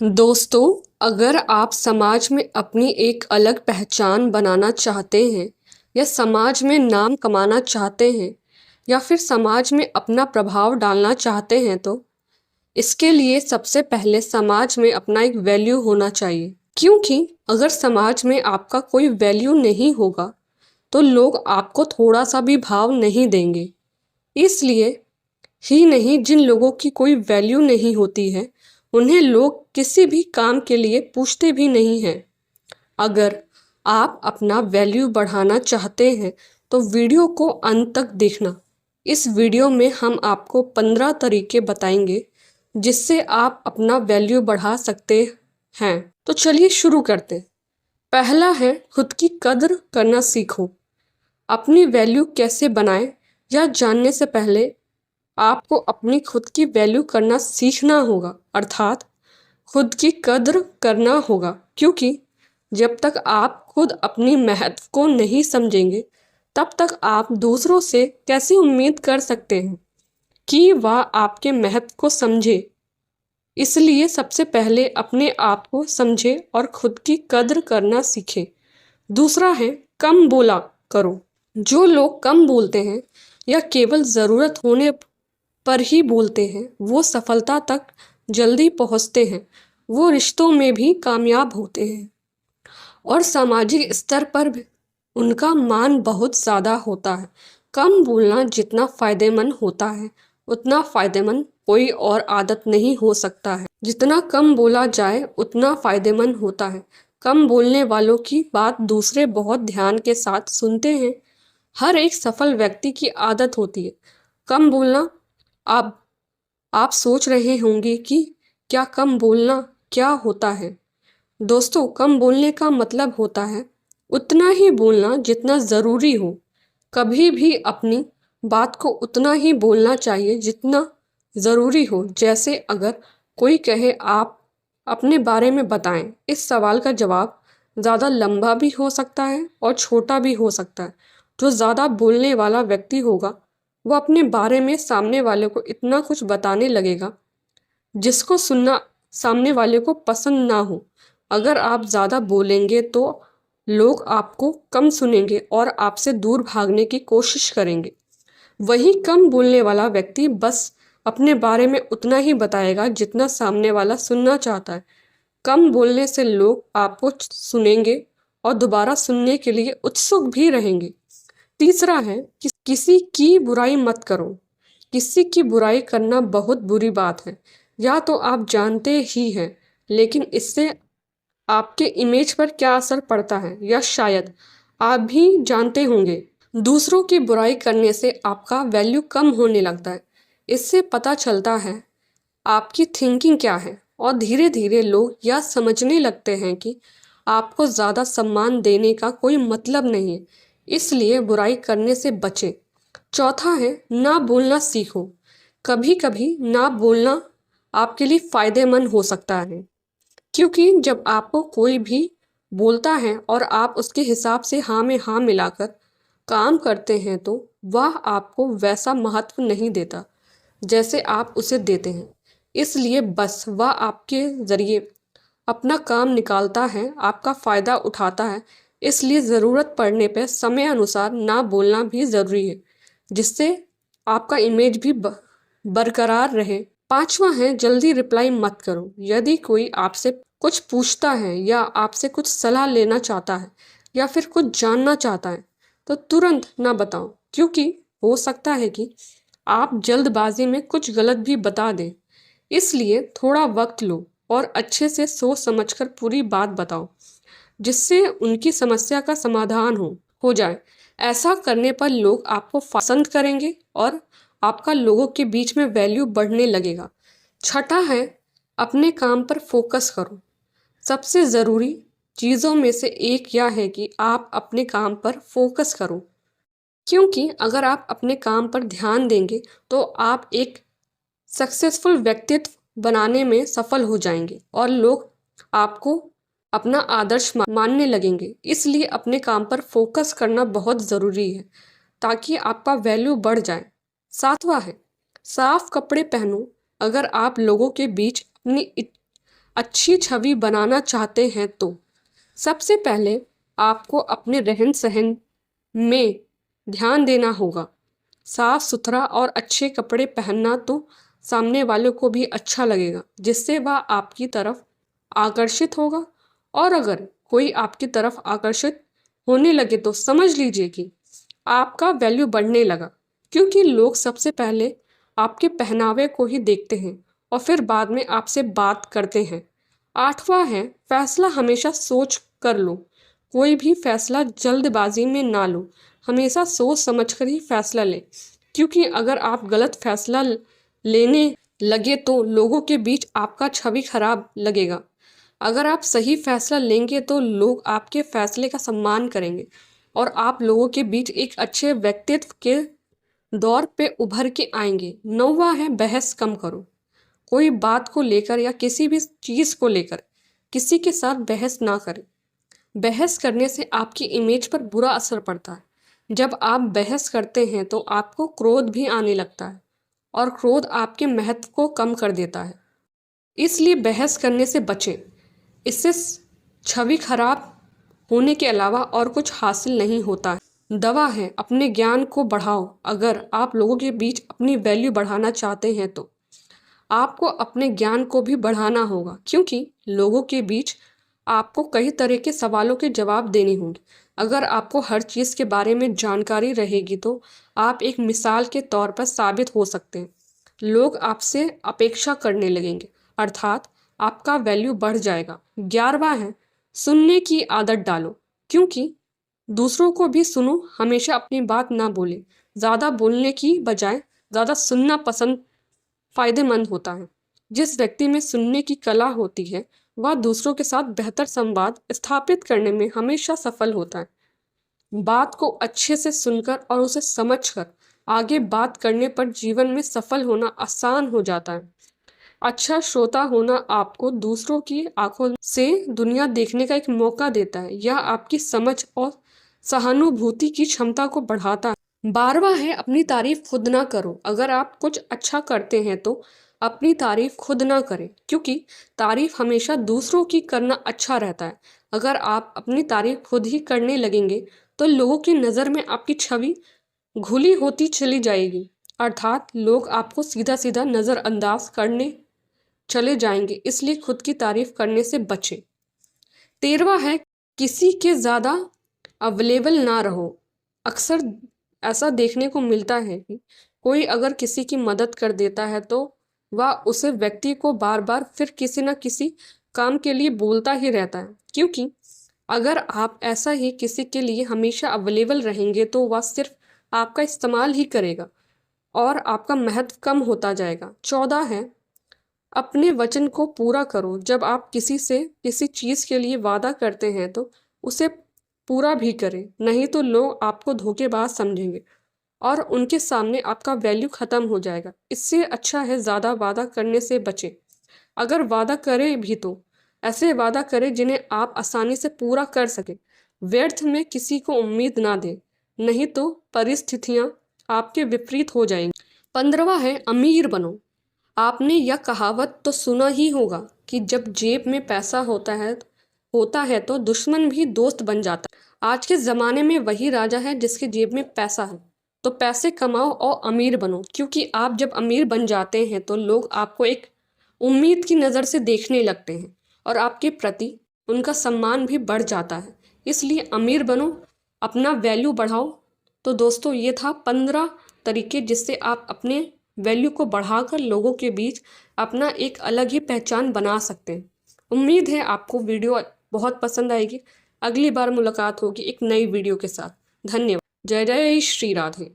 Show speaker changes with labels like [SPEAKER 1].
[SPEAKER 1] दोस्तों, अगर आप समाज में अपनी एक अलग पहचान बनाना चाहते हैं या समाज में नाम कमाना चाहते हैं या फिर समाज में अपना प्रभाव डालना चाहते हैं तो इसके लिए सबसे पहले समाज में अपना एक वैल्यू होना चाहिए। क्योंकि अगर समाज में आपका कोई वैल्यू नहीं होगा तो लोग आपको थोड़ा सा भी भाव नहीं देंगे। इसलिए ही नहीं, जिन लोगों की कोई वैल्यू नहीं होती है उन्हें लोग किसी भी काम के लिए पूछते भी नहीं हैं। अगर आप अपना वैल्यू बढ़ाना चाहते हैं तो वीडियो को अंत तक देखना। इस वीडियो में हम आपको 15 तरीके बताएंगे जिससे आप अपना वैल्यू बढ़ा सकते हैं। तो चलिए शुरू करते हैं। पहला है, खुद की कद्र करना सीखो। अपनी वैल्यू कैसे बनाएं यह जानने से पहले आपको अपनी खुद की वैल्यू करना सीखना होगा, अर्थात खुद की कद्र करना होगा। क्योंकि जब तक आप खुद अपनी महत्व को नहीं समझेंगे तब तक आप दूसरों से कैसे उम्मीद कर सकते हैं कि वह आपके महत्व को समझे। इसलिए सबसे पहले अपने आप को समझे और खुद की कद्र करना सीखे। दूसरा है, कम बोला करो। जो लोग कम बोलते हैं या केवल ज़रूरत होने पर ही बोलते हैं वो सफलता तक जल्दी पहुंचते हैं, वो रिश्तों में भी कामयाब होते हैं और सामाजिक स्तर पर भी उनका मान बहुत ज़्यादा होता है। कम बोलना जितना फ़ायदेमंद होता है उतना फ़ायदेमंद कोई और आदत नहीं हो सकता है। जितना कम बोला जाए उतना फ़ायदेमंद होता है। कम बोलने वालों की बात दूसरे बहुत ध्यान के साथ सुनते हैं। हर एक सफल व्यक्ति की आदत होती है कम बोलना। आप सोच रहे होंगे कि क्या कम बोलना क्या होता है। दोस्तों, कम बोलने का मतलब होता है उतना ही बोलना जितना ज़रूरी हो। कभी भी अपनी बात को उतना ही बोलना चाहिए जितना ज़रूरी हो। जैसे अगर कोई कहे आप अपने बारे में बताएं, इस सवाल का जवाब ज़्यादा लंबा भी हो सकता है और छोटा भी हो सकता है। जो ज़्यादा बोलने वाला व्यक्ति होगा वो अपने बारे में सामने वाले को इतना कुछ बताने लगेगा जिसको सुनना सामने वाले को पसंद ना हो। अगर आप ज़्यादा बोलेंगे तो लोग आपको कम सुनेंगे और आपसे दूर भागने की कोशिश करेंगे। वहीं कम बोलने वाला व्यक्ति बस अपने बारे में उतना ही बताएगा जितना सामने वाला सुनना चाहता है। कम बोलने से लोग आपको सुनेंगे और दोबारा सुनने के लिए उत्सुक भी रहेंगे। तीसरा है कि किसी की बुराई मत करो। किसी की बुराई करना बहुत बुरी बात है। या तो आप जानते ही हैं, लेकिन इससे आपके इमेज पर क्या असर पड़ता है या शायद आप भी जानते होंगे। दूसरों की बुराई करने से आपका वैल्यू कम होने लगता है। इससे पता चलता है आपकी थिंकिंग क्या है और धीरे धीरे लोग यह समझने लगते हैं कि आपको ज़्यादा सम्मान देने का कोई मतलब नहीं है। इसलिए बुराई करने से बचें। चौथा है, ना बोलना सीखो। कभी कभी ना बोलना आपके लिए फ़ायदेमंद हो सकता है। क्योंकि जब आपको कोई भी बोलता है और आप उसके हिसाब से हाँ में हाँ मिलाकर काम करते हैं तो वह आपको वैसा महत्व नहीं देता जैसे आप उसे देते हैं। इसलिए बस वह आपके ज़रिए अपना काम निकालता है, आपका फ़ायदा उठाता है। इसलिए ज़रूरत पड़ने पर समय अनुसार ना बोलना भी ज़रूरी है, जिससे आपका इमेज भी बरकरार रहे। पांचवा है, जल्दी रिप्लाई मत करो। यदि कोई आपसे कुछ पूछता है या आपसे कुछ सलाह लेना चाहता है या फिर कुछ जानना चाहता है तो तुरंत ना बताओ। क्योंकि हो सकता है कि आप जल्दबाजी में कुछ गलत भी बता दें। इसलिए थोड़ा वक्त लो और अच्छे से सोच समझकर पूरी बात बताओ जिससे उनकी समस्या का समाधान हो जाए। ऐसा करने पर लोग आपको पसंद करेंगे और आपका लोगों के बीच में वैल्यू बढ़ने लगेगा। छठा है, अपने काम पर फोकस करो। सबसे ज़रूरी चीज़ों में से एक यह है कि आप अपने काम पर फोकस करो। क्योंकि अगर आप अपने काम पर ध्यान देंगे तो आप एक सक्सेसफुल व्यक्तित्व बनाने में सफल हो जाएंगे और लोग आपको अपना आदर्श मानने लगेंगे। इसलिए अपने काम पर फोकस करना बहुत ज़रूरी है ताकि आपका वैल्यू बढ़ जाए। सातवां है, साफ कपड़े पहनो। अगर आप लोगों के बीच अच्छी छवि बनाना चाहते हैं तो सबसे पहले आपको अपने रहन सहन में ध्यान देना होगा। साफ सुथरा और अच्छे कपड़े पहनना तो सामने वाले को भी अच्छा लगेगा, जिससे वह आपकी तरफ आकर्षित होगा। और अगर कोई आपकी तरफ आकर्षित होने लगे तो समझ लीजिए कि आपका वैल्यू बढ़ने लगा, क्योंकि लोग सबसे पहले आपके पहनावे को ही देखते हैं और फिर बाद में आपसे बात करते हैं। 8वां है, फैसला हमेशा सोच कर लो। कोई भी फैसला जल्दबाजी में ना लो, हमेशा सोच समझ कर ही फैसला लें, क्योंकि अगर आप गलत फैसला लेने लगे तो लोगों के बीच आपका छवि खराब लगेगा। अगर आप सही फैसला लेंगे तो लोग आपके फैसले का सम्मान करेंगे और आप लोगों के बीच एक अच्छे व्यक्तित्व के दौर पे उभर के आएंगे। 9वां है, बहस कम करो। कोई बात को लेकर या किसी भी चीज़ को लेकर किसी के साथ बहस ना करें। बहस करने से आपकी इमेज पर बुरा असर पड़ता है। जब आप बहस करते हैं तो आपको क्रोध भी आने लगता है और क्रोध आपके महत्व को कम कर देता है। इसलिए बहस करने से बचें। इससे छवि खराब होने के अलावा और कुछ हासिल नहीं होता है। दवा है, अपने ज्ञान को बढ़ाओ। अगर आप लोगों के बीच अपनी वैल्यू बढ़ाना चाहते हैं तो आपको अपने ज्ञान को भी बढ़ाना होगा, क्योंकि लोगों के बीच आपको कई तरह के सवालों के जवाब देने होंगे। अगर आपको हर चीज़ के बारे में जानकारी रहेगी तो आप एक मिसाल के तौर पर साबित हो सकते हैं। लोग आपसे अपेक्षा करने लगेंगे, अर्थात आपका वैल्यू बढ़ जाएगा। 11वां है, सुनने की आदत डालो, क्योंकि दूसरों को भी सुनो, हमेशा अपनी बात ना बोले। ज़्यादा बोलने की बजाय ज़्यादा सुनना पसंद फायदेमंद होता है। जिस व्यक्ति में सुनने की कला होती है वह दूसरों के साथ बेहतर संवाद स्थापित करने में हमेशा सफल होता है। बात को अच्छे से सुनकर और उसे समझकर आगे बात करने पर जीवन में सफल होना आसान हो जाता है। अच्छा श्रोता होना आपको दूसरों की आंखों से दुनिया देखने का एक मौका देता है। यह आपकी समझ और सहानुभूति की क्षमता को बढ़ाता है। 12वां है, अपनी तारीफ खुद ना करो। अगर आप कुछ अच्छा करते हैं तो अपनी तारीफ खुद ना करें, क्योंकि तारीफ हमेशा दूसरों की करना अच्छा रहता है। अगर आप अपनी तारीफ खुद ही करने लगेंगे तो लोगों की नज़र में आपकी छवि घुली होती चली जाएगी, अर्थात लोग आपको सीधा सीधा नज़रअंदाज करने चले जाएंगे। इसलिए खुद की तारीफ करने से बचें। 13वां है, किसी के ज़्यादा अवेलेबल ना रहो। अक्सर ऐसा देखने को मिलता है कि कोई अगर किसी की मदद कर देता है तो वह उसे व्यक्ति को बार बार फिर किसी न किसी काम के लिए बोलता ही रहता है, क्योंकि अगर आप ऐसा ही किसी के लिए हमेशा अवेलेबल रहेंगे तो वह सिर्फ आपका इस्तेमाल ही करेगा और आपका महत्व कम होता जाएगा। 14 है, अपने वचन को पूरा करो। जब आप किसी से किसी चीज़ के लिए वादा करते हैं तो उसे पूरा भी करें, नहीं तो लोग आपको धोखेबाज समझेंगे और उनके सामने आपका वैल्यू ख़त्म हो जाएगा। इससे अच्छा है ज़्यादा वादा करने से बचें। अगर वादा करें भी तो ऐसे वादा करें जिन्हें आप आसानी से पूरा कर सकें। व्यर्थ में किसी को उम्मीद ना दें, नहीं तो परिस्थितियाँ आपके विपरीत हो जाएंगी। 15वां है, अमीर बनो। आपने यह कहावत तो सुना ही होगा कि जब जेब में पैसा होता है तो दुश्मन भी दोस्त बन जाता है। आज के ज़माने में वही राजा है जिसके जेब में पैसा है। तो पैसे कमाओ और अमीर बनो, क्योंकि आप जब अमीर बन जाते हैं तो लोग आपको एक उम्मीद की नज़र से देखने लगते हैं और आपके प्रति उनका सम्मान भी बढ़ जाता है। इसलिए अमीर बनो, अपना वैल्यू बढ़ाओ। तो दोस्तों, ये था 15 तरीके जिससे आप अपने वैल्यू को बढ़ाकर लोगों के बीच अपना एक अलग ही पहचान बना सकते हैं। उम्मीद है आपको वीडियो बहुत पसंद आएगी। अगली बार मुलाकात होगी एक नई वीडियो के साथ। धन्यवाद। जय जय श्री राधे।